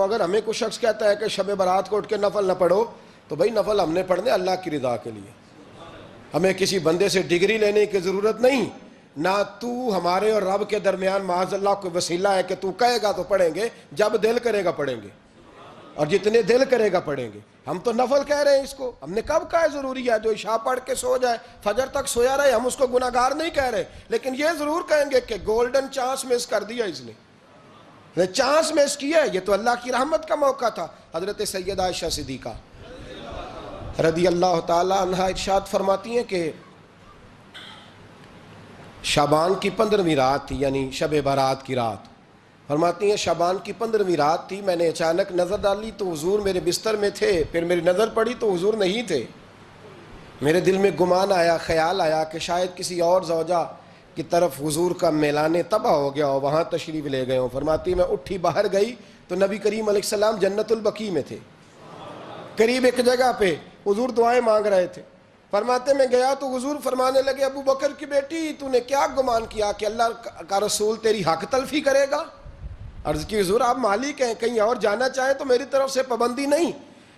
اگر ہمیں کوئی شخص کہتا ہے کہ شب برات کو اٹھ کے نفل نہ پڑھو، تو بھائی نفل ہم نے پڑھنے اللہ کی رضا کے لیے، ہمیں کسی بندے سے ڈگری لینے کی ضرورت نہیں، نہ تو ہمارے اور رب کے درمیان معاذ اللہ کوئی وسیلہ ہے کہ تو کہے گا تو پڑھیں گے، جب دل کرے گا پڑھیں گے، اور جتنے دل کرے گا پڑھیں گے۔ ہم تو نفل کہہ رہے ہیں اس کو، ہم نے کب کہا ہے ضروری ہے جو عشاء پڑھ کے سو جائے فجر تک سویا رہے، ہم اس کو گناہگار نہیں کہہ رہے، لیکن یہ ضرور کہیں گے کہ گولڈن چانس مس کر دیا اس نے چانس مس کیا ہے، یہ تو اللہ کی رحمت کا موقع تھا۔ حضرت سیدہ عائشہ صدیقہ رضی اللہ تعالی عنہ ارشاد فرماتی ہیں کہ شعبان کی 15ویں رات تھی، یعنی شب برات کی رات، فرماتی ہیں شعبان کی 15ویں رات تھی، میں نے اچانک نظر ڈالی تو حضور میرے بستر میں تھے، پھر میری نظر پڑی تو حضور نہیں تھے، میرے دل میں گمان آیا، خیال آیا کہ شاید کسی اور زوجہ کی طرف حضور کا میلان تباہ ہو گیا ہو، وہاں تشریف لے گئے ہوں۔ فرماتی میں اٹھی باہر گئی تو نبی کریم علیہ السلام جنت البقیع میں تھے، قریب ایک جگہ پہ حضور دعائیں مانگ رہے تھے۔ فرماتے میں گیا تو حضور فرمانے لگے ابو بکر کی بیٹی تو نے کیا گمان کیا کہ اللہ کا رسول تیری حق تلفی کرے گا؟ عرض کی حضور آپ مالک ہیں، کہیں اور جانا چاہیں تو میری طرف سے پابندی نہیں۔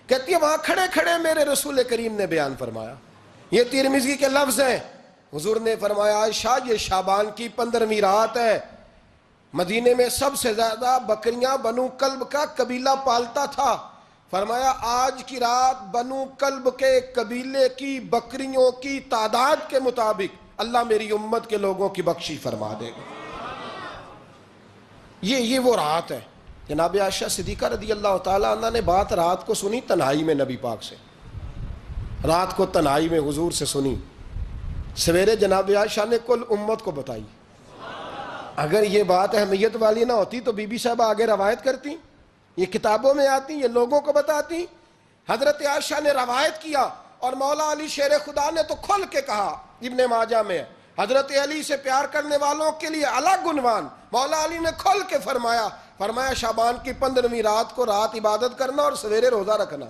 کہتی ہے وہاں کھڑے کھڑے میرے رسول کریم نے بیان فرمایا، یہ ترمذی کے لفظ ہیں، حضور نے فرمایا عائشہ یہ شعبان کی 15ویں رات ہے، مدینے میں سب سے زیادہ بکریاں بنو کلب کا قبیلہ پالتا تھا، فرمایا آج کی رات بنو کلب کے قبیلے کی بکریوں کی تعداد کے مطابق اللہ میری امت کے لوگوں کی بخشی فرما دے گا۔ یہ وہ رات ہے۔ جناب عائشہ صدیقہ رضی اللہ تعالیٰ عنہ نے بات رات کو سنی تنہائی میں نبی پاک سے، رات کو تنہائی میں حضور سے سنی، سویرے جناب عائشہ نے کل امت کو بتائی۔ اگر یہ بات اہمیت والی نہ ہوتی تو بی بی صاحبہ آگے روایت کرتی، یہ کتابوں میں آتی، یہ لوگوں کو بتاتی۔ حضرت عائشہ نے روایت کیا اور مولا علی شیر خدا نے تو کھل کے کہا، ابن ماجہ میں حضرت علی سے پیار کرنے والوں کے لیے الگ عنوان، مولا علی نے کھل کے فرمایا شعبان کی 15ویں رات کو رات عبادت کرنا اور سویرے روزہ رکھنا۔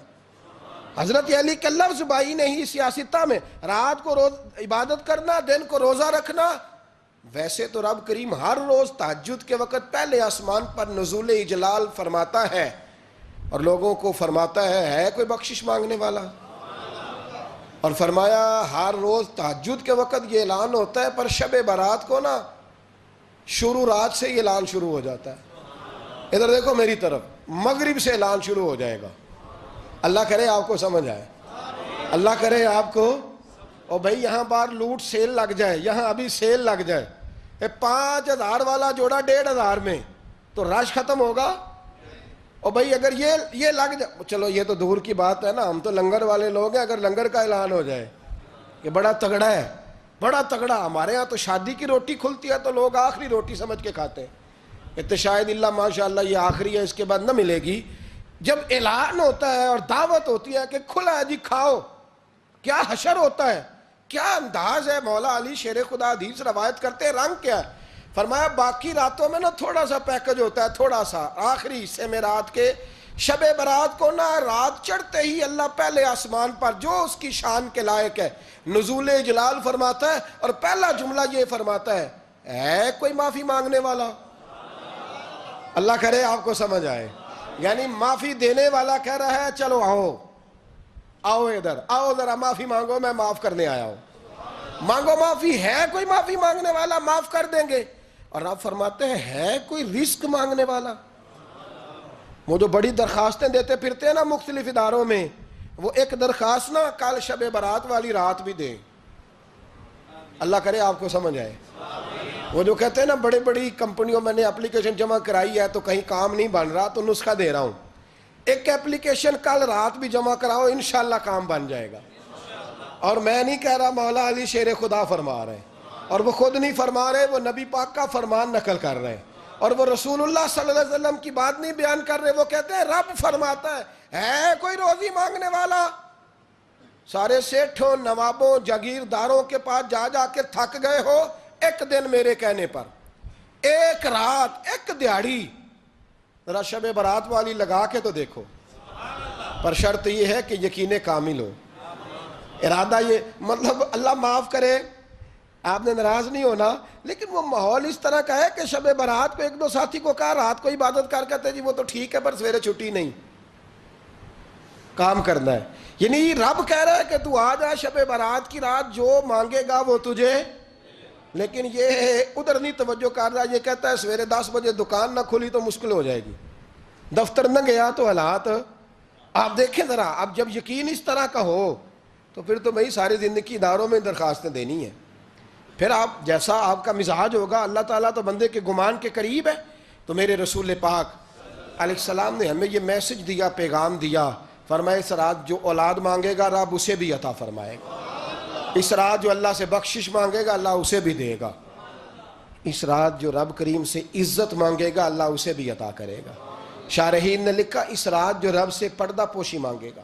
حضرت علی کے لفظ بائی نہیں سیاستہ میں، رات کو عبادت کرنا، دن کو روزہ رکھنا۔ ویسے تو رب کریم ہر روز تہجد کے وقت پہلے آسمان پر نزول اجلال فرماتا ہے اور لوگوں کو فرماتا ہے کوئی بخشش مانگنے والا؟ اور فرمایا ہر روز تہجد کے وقت یہ اعلان ہوتا ہے، پر شب برات کو نا شروع رات سے یہ اعلان شروع ہو جاتا ہے۔ ادھر دیکھو میری طرف، مغرب سے اعلان شروع ہو جائے گا۔ اللہ کرے آپ کو سمجھ آئے، اللہ کرے آپ کو، اور بھائی یہاں باہر لوٹ سیل لگ جائے، یہاں ابھی سیل لگ جائے، 5000 والا جوڑا 1500 میں، تو رش ختم ہوگا؟ اور بھائی اگر یہ لگ جائے، چلو یہ تو دور کی بات ہے نا، ہم تو لنگر والے لوگ ہیں، اگر لنگر کا اعلان ہو جائے کہ بڑا تگڑا ہے، بڑا تگڑا، ہمارے ہاں تو شادی کی روٹی کھلتی ہے تو لوگ آخری روٹی سمجھ کے کھاتے ہیں، تو شاید اللہ ماشاءاللہ یہ آخری ہے، اس کے بعد نہ ملے گی۔ جب اعلان ہوتا ہے اور دعوت ہوتی ہے کہ کھلا ہے جی کھاؤ، کیا حشر ہوتا ہے، کیا انداز ہے۔ مولا علی شیر خدا حدیث روایت کرتے ہیں، رنگ کیا ہے؟ فرمایا باقی راتوں میں نا تھوڑا سا پیکج ہوتا ہے، تھوڑا سا، آخری حصے میں رات کے شب برات کو نا رات چڑھتے ہی اللہ پہلے آسمان پر جو اس کی شان کے لائق ہے نزول جلال فرماتا ہے، اور پہلا جملہ یہ فرماتا ہے کوئی معافی مانگنے والا؟ اللہ کرے آپ کو سمجھ آئے، یعنی معافی دینے والا کہہ رہا ہے چلو آؤ ادھر، آؤ ذرا معافی مانگو، میں معاف کرنے آیا ہوں، مانگو معافی، ہے کوئی معافی مانگنے والا؟ معاف کر دیں گے۔ اور آپ فرماتے ہیں ہے کوئی رزق مانگنے والا؟ وہ جو بڑی درخواستیں دیتے پھرتے ہیں نا مختلف اداروں میں، وہ ایک درخواست نا کل شب برات والی رات بھی دیں۔ اللہ کرے آپ کو سمجھ آئے۔ وہ جو کہتے ہیں نا بڑی بڑی کمپنیوں میں نے اپلیکیشن جمع کرائی ہے تو کہیں کام نہیں بن رہا تو نسخہ دے رہا ہوں، ایک اپلیکیشن کل رات بھی جمع کراؤ انشاءاللہ کام بن جائے گا۔ اور میں نہیں کہہ رہا، مولا علی شیر خدا فرما رہے ہیں، اور وہ خود نہیں فرما رہے، وہ نبی پاک کا فرمان نقل کر رہے ہیں، اور وہ رسول اللہ صلی اللہ علیہ وسلم کی بات نہیں بیان کر رہے، وہ کہتے ہیں رب فرماتا ہے کوئی روزی مانگنے والا؟ سارے سیٹھوں، نوابوں، جاگیرداروں کے پاس جا جا کے تھک گئے ہو، ایک دن میرے کہنے پر، ایک رات، ایک دیہڑی ذرا شب برات والی لگا کے تو دیکھو، پر شرط یہ ہے کہ یقین کامل ہو، ارادہ یہ، مطلب اللہ معاف کرے، آپ نے ناراض نہیں ہونا، لیکن وہ ماحول اس طرح کا ہے کہ شب برات کو ایک دو ساتھی کو کہا رات کو عبادت کر کہتے جی وہ تو ٹھیک ہے پر سویرے چھٹی نہیں، کام کرنا ہے. یعنی رب کہہ رہا ہے کہ تو آ جا شب برات کی رات، جو مانگے گا وہ تجھے، لیکن یہ ادھر نہیں توجہ کر رہا. یہ کہتا ہے سویرے 10 بجے دکان نہ کھلی تو مشکل ہو جائے گی، دفتر نہ گیا تو حالات آپ دیکھیں ذرا. اب جب یقین اس طرح کا ہو تو پھر تو بھائی ساری زندگی اداروں میں درخواستیں دینی ہیں. پھر آپ جیسا آپ کا مزاج ہوگا، اللہ تعالیٰ تو بندے کے گمان کے قریب ہے. تو میرے رسول پاک علیہ السلام نے ہمیں یہ میسج دیا، پیغام دیا، فرمائے اس رات جو اولاد مانگے گا رب اسے بھی عطا فرمائے گا. اس رات جو اللہ سے بخشش مانگے گا اللہ اسے بھی دے گا. اس رات جو رب کریم سے عزت مانگے گا اللہ اسے بھی عطا کرے گا. شارحین نے لکھا اس رات جو رب سے پردہ پوشی مانگے گا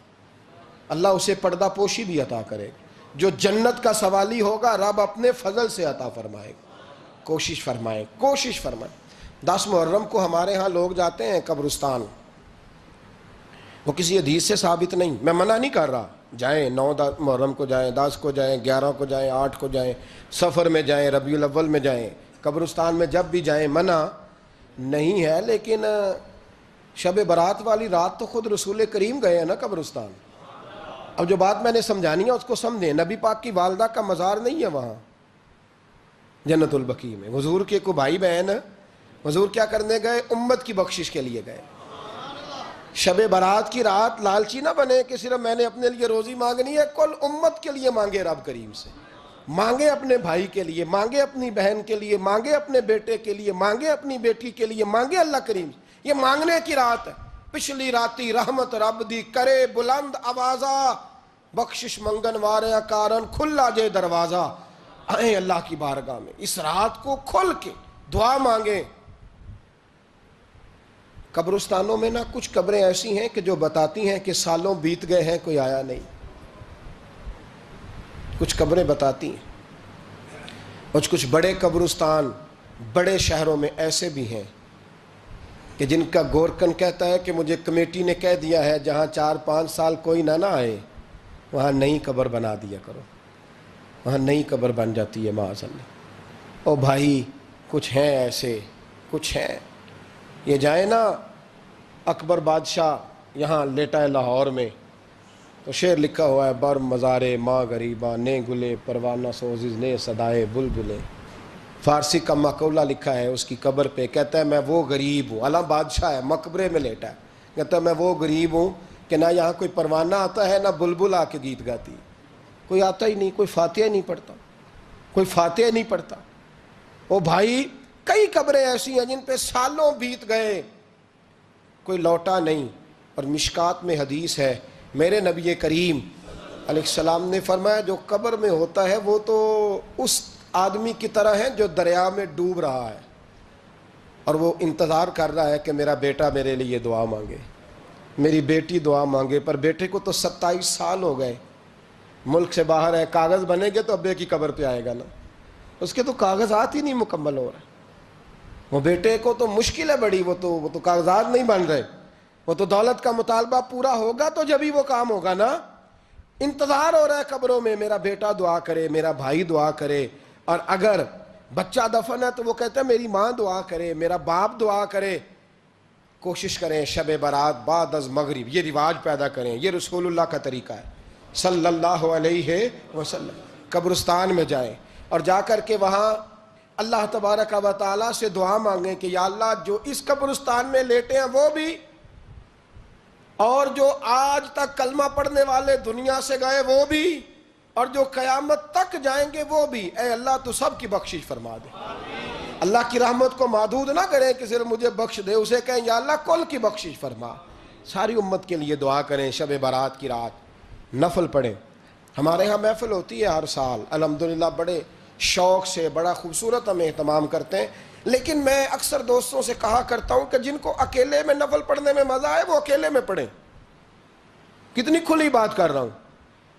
اللہ اسے پردہ پوشی بھی عطا کرے گا. جو جنت کا سوالی ہوگا رب اپنے فضل سے عطا فرمائے گا. کوشش فرمائے. 10 محرم کو ہمارے ہاں لوگ جاتے ہیں قبرستان، وہ کسی حدیث سے ثابت نہیں، میں منع نہیں کر رہا، جائیں 9 محرم کو جائیں، 10 کو جائیں، 11 کو جائیں، 8 کو جائیں، سفر میں جائیں، ربیع الاول میں جائیں، قبرستان میں جب بھی جائیں منع نہیں ہے. لیکن شب برات والی رات تو خود رسول کریم گئے ہیں نا قبرستان. اب جو بات میں نے سمجھانی ہے اس کو سمجھیں. نبی پاک کی والدہ کا مزار نہیں ہے وہاں جنت البقیع میں. حضور کے کو بھائی بہن حضور کیا کرنے گئے؟ امت کی بخشش کے لیے گئے. شب برات کی رات لالچی نہ بنے کہ صرف میں نے اپنے لیے روزی مانگنی ہے، کل امت کے لیے مانگے رب کریم سے. مانگے اپنے بھائی کے لیے، مانگے اپنی بہن کے لیے، مانگے اپنے بیٹے کے لیے، مانگے اپنی بیٹی کے لیے، مانگے اللہ کریم سے. یہ مانگنے کی رات ہے. پچھلی راتی رحمت رب دی کرے بلند آوازہ، بخشش منگن واریاں کارن کھلا جے دروازہ. آئیں اللہ کی بارگاہ میں اس رات کو کھل کے دعا مانگیں. قبرستانوں میں نہ کچھ قبریں ایسی ہیں کہ جو بتاتی ہیں کہ سالوں بیت گئے ہیں کوئی آیا نہیں. کچھ قبریں بتاتی ہیں. اور کچھ بڑے قبرستان بڑے شہروں میں ایسے بھی ہیں کہ جن کا گورکن کہتا ہے کہ مجھے کمیٹی نے کہہ دیا ہے جہاں 4-5 سال کوئی نہ آئے وہاں نئی قبر بنا دیا کرو. وہاں نئی قبر بن جاتی ہے معاذ اللہ. او بھائی کچھ ہیں ایسے، کچھ ہیں. یہ جائیں نا اکبر بادشاہ یہاں لیٹا ہے لاہور میں تو شعر لکھا ہوا ہے بر مزارے ماں غریباں نے گلے پروانہ سوزز نے صدائے بلبلے. فارسی کا مقولہ لکھا ہے اس کی قبر پہ، کہتا ہے میں وہ غریب ہوں. اعلیٰ بادشاہ ہے مقبرے میں لیٹا ہے، کہتا ہے میں وہ غریب ہوں کہ نہ یہاں کوئی پروانہ آتا ہے نہ بلبل آ کے گیت گاتی ہے. کوئی آتا ہی نہیں، کوئی فاتحہ نہیں پڑھتا، کوئی فاتحہ نہیں پڑھتا. او بھائی کئی قبریں ایسی ہیں جن پہ سالوں بیت گئے کوئی لوٹا نہیں. اور مشکات میں حدیث ہے میرے نبی کریم علیہ السلام نے فرمایا جو قبر میں ہوتا ہے وہ تو اس آدمی کی طرح ہے جو دریا میں ڈوب رہا ہے اور وہ انتظار کر رہا ہے کہ میرا بیٹا میرے لیے دعا مانگے، میری بیٹی دعا مانگے. پر بیٹے کو تو 27 سال ہو گئے، ملک سے باہر ہے. کاغذ بنے گے تو ابے کی قبر پہ آئے گا نا، اس کے تو کاغذات ہی نہیں مکمل ہو رہے. وہ بیٹے کو تو مشکل ہے بڑی، وہ تو کاغذات نہیں بن رہے. وہ تو دولت کا مطالبہ پورا ہوگا تو جب ہی وہ کام ہوگا نا. انتظار ہو رہا ہے قبروں میں میرا بیٹا دعا کرے، میرا بھائی دعا کرے. اور اگر بچہ دفن ہے تو وہ کہتا ہے میری ماں دعا کرے، میرا باپ دعا کرے. کوشش کریں شب برات بعد از مغرب یہ رواج پیدا کریں. یہ رسول اللہ کا طریقہ ہے صلی اللہ علیہ وسلم. قبرستان میں جائیں اور جا کر کے وہاں اللہ تبارک و تعالیٰ سے دعا مانگیں کہ یا اللہ جو اس قبرستان میں لیٹے ہیں وہ بھی، اور جو آج تک کلمہ پڑھنے والے دنیا سے گئے وہ بھی، اور جو قیامت تک جائیں گے وہ بھی. اے اللہ تو سب کی بخشش فرما دے. اللہ کی رحمت کو محدود نہ کریں کہ صرف مجھے بخش دے، اسے کہیں یا اللہ کل کی بخشش فرما. ساری امت کے لیے دعا کریں. شب برات کی رات نفل پڑھیں. ہمارے ہاں محفل ہوتی ہے ہر سال الحمدللہ، بڑے شوق سے بڑا خوبصورت ہم اہتمام کرتے ہیں. لیکن میں اکثر دوستوں سے کہا کرتا ہوں کہ جن کو اکیلے میں نفل پڑھنے میں مزہ آئے وہ اکیلے میں پڑھیں. کتنی کھلی بات کر رہا ہوں.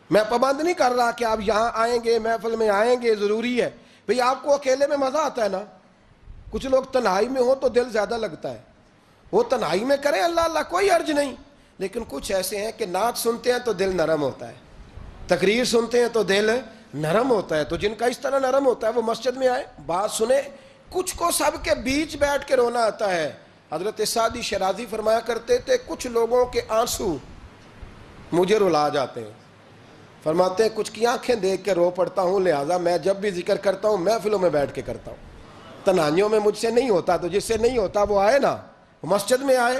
میں پابند نہیں کر رہا کہ آپ یہاں آئیں گے محفل میں آئیں گے ضروری ہے. بھئی آپ کو اکیلے میں مزہ آتا ہے نا. کچھ لوگ تنہائی میں ہوں تو دل زیادہ لگتا ہے، وہ تنہائی میں کریں اللہ اللہ کوئی عرض نہیں. لیکن کچھ ایسے ہیں کہ نعت سنتے ہیں تو دل نرم ہوتا ہے، تقریر سنتے ہیں تو دل نرم ہوتا ہے. تو جن کا اس طرح نرم ہوتا ہے وہ مسجد میں آئے, بات سنیں. کچھ کو سب کے بیچ بیٹھ کے رونا آتا ہے. حضرت سعدی شیرازی فرمایا کرتے تھے کچھ لوگوں کے آنسو مجھے رلا جاتے ہیں. فرماتے ہیں کچھ کی آنکھیں دیکھ کے رو پڑتا ہوں, لہٰذا میں جب بھی ذکر کرتا ہوں محفلوں میں بیٹھ کے کرتا ہوں. تنہائیوں میں مجھ سے نہیں ہوتا, تو جس سے نہیں ہوتا وہ آئے نا, مسجد میں آئے,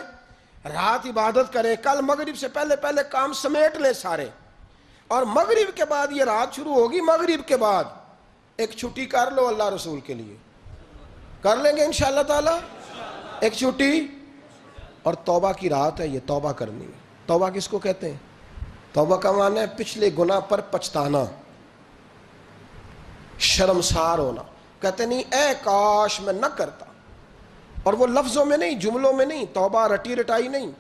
رات عبادت کریں. کل مغرب سے پہلے پہلے کام سمیٹ لیں سارے, اور مغرب کے بعد یہ رات شروع ہوگی, مغرب کے بعد ایک چھٹی کر لو اللہ رسول کے لیے. کر لیں گے انشاءاللہ تعالی ایک چھٹی. اور توبہ کی رات ہے یہ, توبہ کرنی ہے. توبہ کس کو کہتے ہیں؟ توبہ کا معنی ہے پچھلے گناہ پر پچھتانا, شرمسار ہونا. کہتے نہیں اے کاش میں نہ کرتا, اور وہ لفظوں میں نہیں, جملوں میں نہیں, توبہ رٹی رٹائی نہیں.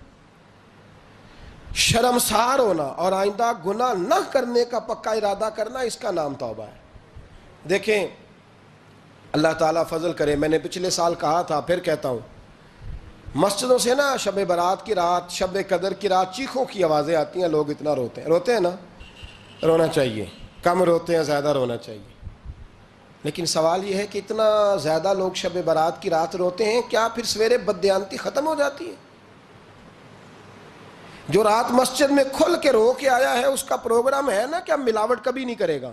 شرمسار ہونا اور آئندہ گناہ نہ کرنے کا پکا ارادہ کرنا, اس کا نام توبہ ہے. دیکھیں اللہ تعالیٰ فضل کرے, میں نے پچھلے سال کہا تھا پھر کہتا ہوں, مسجدوں سے نا شب برات کی رات, شب قدر کی رات چیخوں کی آوازیں آتی ہیں, لوگ اتنا روتے ہیں نا. رونا چاہیے, کم روتے ہیں زیادہ رونا چاہیے. لیکن سوال یہ ہے کہ اتنا زیادہ لوگ شب برات کی رات روتے ہیں, کیا پھر سویرے بددیانتی ختم ہو جاتی ہے؟ جو رات مسجد میں کھل کے رو کے آیا ہے اس کا پروگرام ہے نا کہ اب ملاوٹ کبھی نہیں کرے گا,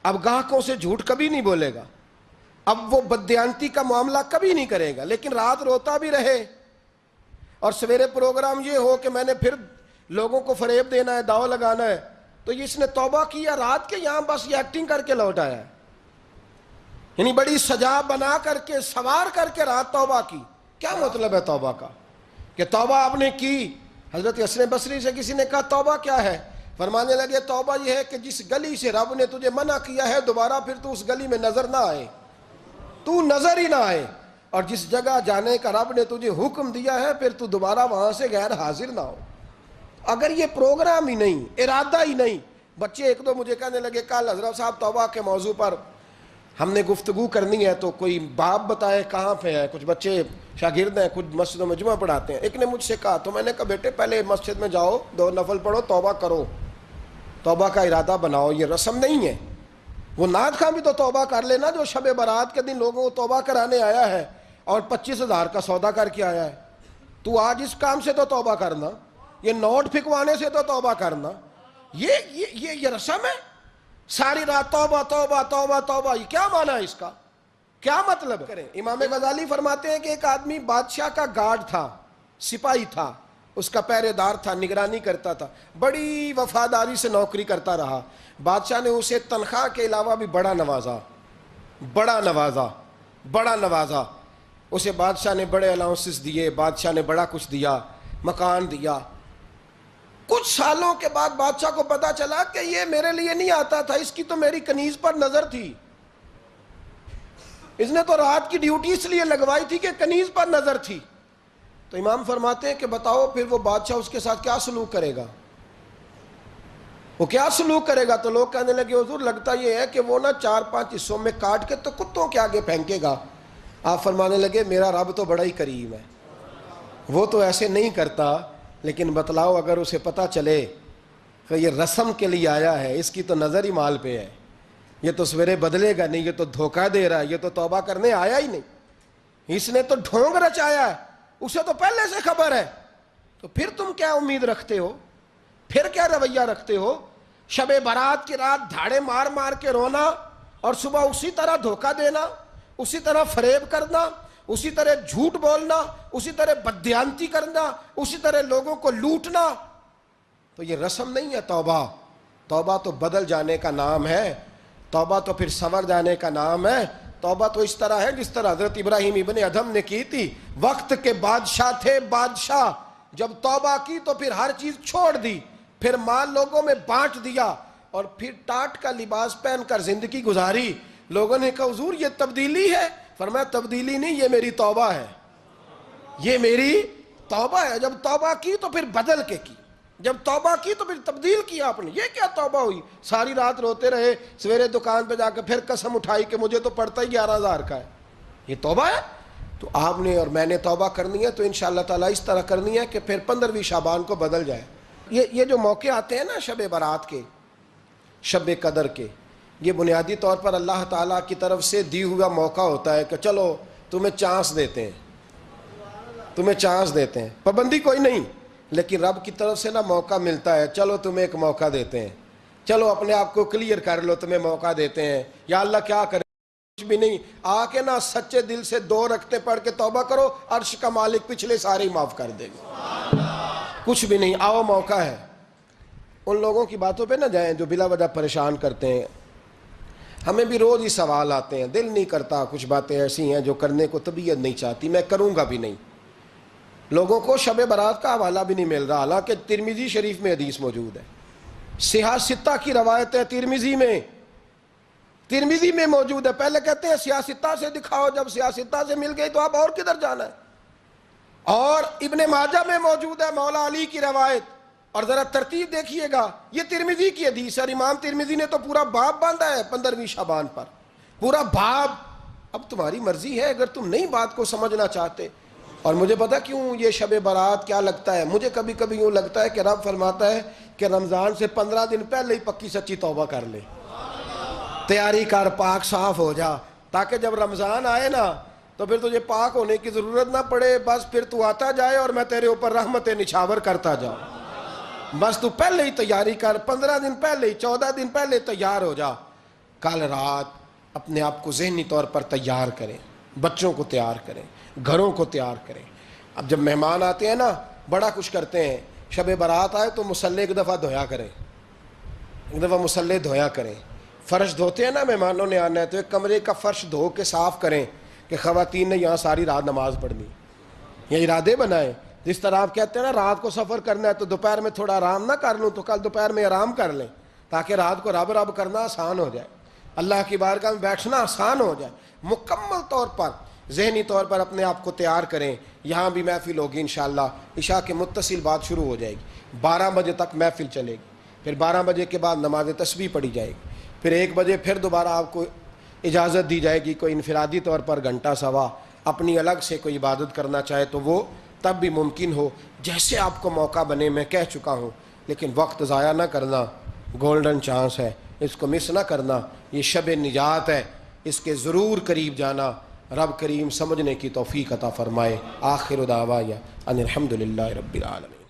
اب گاہکوں سے جھوٹ کبھی نہیں بولے گا, اب وہ بددیانتی کا معاملہ کبھی نہیں کرے گا. لیکن رات روتا بھی رہے اور سویرے پروگرام یہ ہو کہ میں نے پھر لوگوں کو فریب دینا ہے, داؤ لگانا ہے, تو اس نے توبہ کیا رات کے, یہاں بس یہ ایکٹنگ کر کے لوٹ آیا ہے. یعنی بڑی سجا بنا کر کے سوار کر کے رات توبہ کی. کیا مطلب ہے توبہ کا؟ کہ توبہ آپ نے کی. حضرت حسن بصری سے کسی نے کہا توبہ کیا ہے؟ فرمانے لگے توبہ یہ ہے کہ جس گلی سے رب نے تجھے منع کیا ہے دوبارہ پھر تو اس گلی میں نظر نہ آئے, تو نظر ہی نہ آئے. اور جس جگہ جانے کا رب نے تجھے حکم دیا ہے پھر تو دوبارہ وہاں سے غیر حاضر نہ ہو. اگر یہ پروگرام ہی نہیں, ارادہ ہی نہیں. بچے ایک دو مجھے کہنے لگے کل حضرت صاحب توبہ کے موضوع پر ہم نے گفتگو کرنی ہے, تو کوئی باب بتائے کہاں پہ ہے. کچھ بچے شاگرد ہیں, کچھ مسجدوں میں جمعہ پڑھاتے ہیں. ایک نے مجھ سے کہا, تو میں نے کہا بیٹے پہلے مسجد میں جاؤ, 2 نفل پڑھو, توبہ کرو, توبہ کا ارادہ بناؤ. یہ رسم نہیں ہے. وہ نعت خواں بھی تو توبہ کر لینا جو شب برات کے دن لوگوں کو توبہ کرانے آیا ہے اور 25,000 کا سودا کر کے آیا ہے. تو آج اس کام سے تو توبہ کرنا, یہ نوٹ پھکوانے سے تو توبہ کرنا. یہ رسم ہے. ساری رات توبہ توبہ توبہ توبہ, یہ کیا معنی ہے اس کا؟ کیا مطلب کریں؟ امام غزالی فرماتے ہیں کہ ایک آدمی بادشاہ کا گارڈ تھا, سپاہی تھا, اس کا پہرے دار تھا, نگرانی کرتا تھا, بڑی وفاداری سے نوکری کرتا رہا. بادشاہ نے اسے تنخواہ کے علاوہ بھی بڑا نوازا. اسے بادشاہ نے بڑے الاؤنسز دیے, بادشاہ نے بڑا کچھ دیا, مکان دیا. کچھ سالوں کے بعد بادشاہ کو پتا چلا کہ یہ میرے لیے نہیں آتا تھا, اس کی تو میری کنیز پر نظر تھی, اس نے تو رات کی ڈیوٹی اس لیے لگوائی تھی کہ کنیز پر نظر تھی. تو امام فرماتے ہیں کہ بتاؤ پھر وہ بادشاہ اس کے ساتھ کیا سلوک کرے گا؟ وہ کیا سلوک کرے گا؟ تو لوگ کہنے لگے حضور لگتا یہ ہے کہ وہ نا 4-5 حصوں میں کاٹ کے تو کتوں کے آگے پھینکے گا. آپ فرمانے لگے میرا رب تو بڑا ہی کریم ہے, وہ تو ایسے نہیں کرتا. لیکن بتلاؤ اگر اسے پتا چلے کہ یہ رسم کے لیے آیا ہے, اس کی تو نظر ہی مال پہ ہے, یہ تو سویرے بدلے گا نہیں, یہ تو دھوکہ دے رہا ہے, یہ تو توبہ کرنے آیا ہی نہیں, اس نے تو ڈھونگ رچایا ہے, اسے تو پہلے سے خبر ہے. تو پھر تم کیا امید رکھتے ہو؟ پھر کیا رویہ رکھتے ہو؟ شب برات کی رات دھاڑے مار مار کے رونا اور صبح اسی طرح دھوکہ دینا, اسی طرح فریب کرنا, اسی طرح جھوٹ بولنا, اسی طرح بددیانتی کرنا, اسی طرح لوگوں کو لوٹنا. تو یہ رسم نہیں ہے توبہ. توبہ تو بدل جانے کا نام ہے, توبہ تو پھر سنور جانے کا نام ہے. توبہ تو اس طرح ہے جس طرح حضرت ابراہیم ابن ادھم نے کی تھی. وقت کے بادشاہ تھے, بادشاہ جب توبہ کی تو پھر ہر چیز چھوڑ دی, پھر مال لوگوں میں بانٹ دیا اور پھر ٹاٹ کا لباس پہن کر زندگی گزاری. لوگوں نے کہا حضور یہ تبدیلی ہے. فرمایا تبدیلی نہیں, یہ میری توبہ ہے, یہ میری توبہ ہے. جب توبہ کی تو پھر بدل کے کی, جب توبہ کی تو پھر تبدیل کیا آپ نے. یہ کیا توبہ ہوئی؟ ساری رات روتے رہے, سویرے دکان پہ جا کے پھر قسم اٹھائی کہ مجھے تو پڑتا ہی 11,000 کا ہے. یہ توبہ ہے؟ تو آپ نے اور میں نے توبہ کرنی ہے تو انشاءاللہ تعالیٰ اس طرح کرنی ہے کہ پھر 15ویں شعبان کو بدل جائے. یہ جو موقع آتے ہیں نا شب برات کے, شب قدر کے, یہ بنیادی طور پر اللہ تعالیٰ کی طرف سے دی ہوا موقع ہوتا ہے کہ چلو تمہیں چانس دیتے ہیں، تمہیں چانس دیتے ہیں، پابندی کوئی نہیں، لیکن رب کی طرف سے نا موقع ملتا ہے، چلو تمہیں ایک موقع دیتے ہیں، چلو اپنے آپ کو کلیئر کر لو، تمہیں موقع دیتے ہیں، یا اللہ کیا کرے، کچھ بھی نہیں، آ کے نا سچے دل سے 2 رکعتیں پڑھ کے توبہ کرو، عرش کا مالک پچھلے سارے ہی معاف کر دے گا، کچھ بھی نہیں، آؤ موقع ہے۔ ان لوگوں کی باتوں پہ نہ جائیں جو بلا وجہ پریشان کرتے ہیں، ہمیں بھی روز ہی سوال آتے ہیں، دل نہیں کرتا، کچھ باتیں ایسی ہیں جو کرنے کو طبیعت نہیں چاہتی، میں کروں گا بھی نہیں۔ لوگوں کو شب برات کا حوالہ بھی نہیں مل رہا، حالانکہ ترمذی شریف میں حدیث موجود ہے، صحاح ستہ کی روایت ہے، ترمذی میں موجود ہے۔ پہلے کہتے ہیں صحاح ستہ سے دکھاؤ، جب صحاح ستہ سے مل گئی تو اب اور کدھر جانا ہے؟ اور ابن ماجہ میں موجود ہے مولا علی کی روایت، اور ذرا ترتیب دیکھیے گا، یہ ترمذی کی حدیث ہے، اور امام ترمذی نے تو پورا باب باندھا ہے 15ویں شعبان پر، پورا باب۔ اب تمہاری مرضی ہے، اگر تم نہیں بات کو سمجھنا چاہتے۔ اور مجھے پتا کیوں یہ شب برات کیا لگتا ہے، مجھے کبھی کبھی یوں لگتا ہے کہ رب فرماتا ہے کہ رمضان سے 15 دن پہلے ہی پکی سچی توبہ کر لے، تیاری کر، پاک صاف ہو جا، تاکہ جب رمضان آئے نا تو پھر تجھے پاک ہونے کی ضرورت نہ پڑے، بس پھر تو آتا جائے اور میں تیرے اوپر رحمتیں نچھاور کرتا جاؤں، بس تو پہلے ہی تیاری کر، 15 دن پہلے ہی، 14 دن پہلے تیار ہو جا۔ کل رات اپنے آپ کو ذہنی طور پر تیار کریں، بچوں کو تیار کریں، گھروں کو تیار کریں۔ اب جب مہمان آتے ہیں نا بڑا کچھ کرتے ہیں، شب برات آئے تو مصلے ایک دفعہ دھویا کریں، ایک دفعہ مصلے دھویا کریں۔ فرش دھوتے ہیں نا، مہمانوں نے آنا ہے تو ایک کمرے کا فرش دھو کے صاف کریں کہ خواتین نے یہاں ساری رات نماز پڑھنی، یہ ارادے بنائیں۔ جس طرح آپ کہتے ہیں نا رات کو سفر کرنا ہے تو دوپہر میں تھوڑا آرام نہ کر لوں تو کل دوپہر میں آرام کر لیں، تاکہ رات کو رب رب کرنا آسان ہو جائے، اللہ کی بارگاہ میں بیٹھنا آسان ہو جائے۔ مکمل طور پر ذہنی طور پر اپنے آپ کو تیار کریں۔ یہاں بھی محفل ہوگی انشاءاللہ، عشاء کے متصل بعد شروع ہو جائے گی، 12 بجے تک محفل چلے گی، پھر 12 بجے کے بعد نماز تسبیح پڑھی جائے گی، پھر 1 بجے پھر دوبارہ آپ کو اجازت دی جائے گی، کوئی انفرادی طور پر گھنٹہ سوا اپنی الگ سے کوئی عبادت کرنا چاہے تو وہ تب بھی ممکن ہو، جیسے آپ کو موقع بنے۔ میں کہہ چکا ہوں، لیکن وقت ضائع نہ کرنا، گولڈن چانس ہے، اس کو مس نہ کرنا، یہ شب نجات ہے، اس کے ضرور قریب جانا۔ رب کریم سمجھنے کی توفیق عطا فرمائے۔ آخر دعوایا ان الحمدللہ رب العالمین۔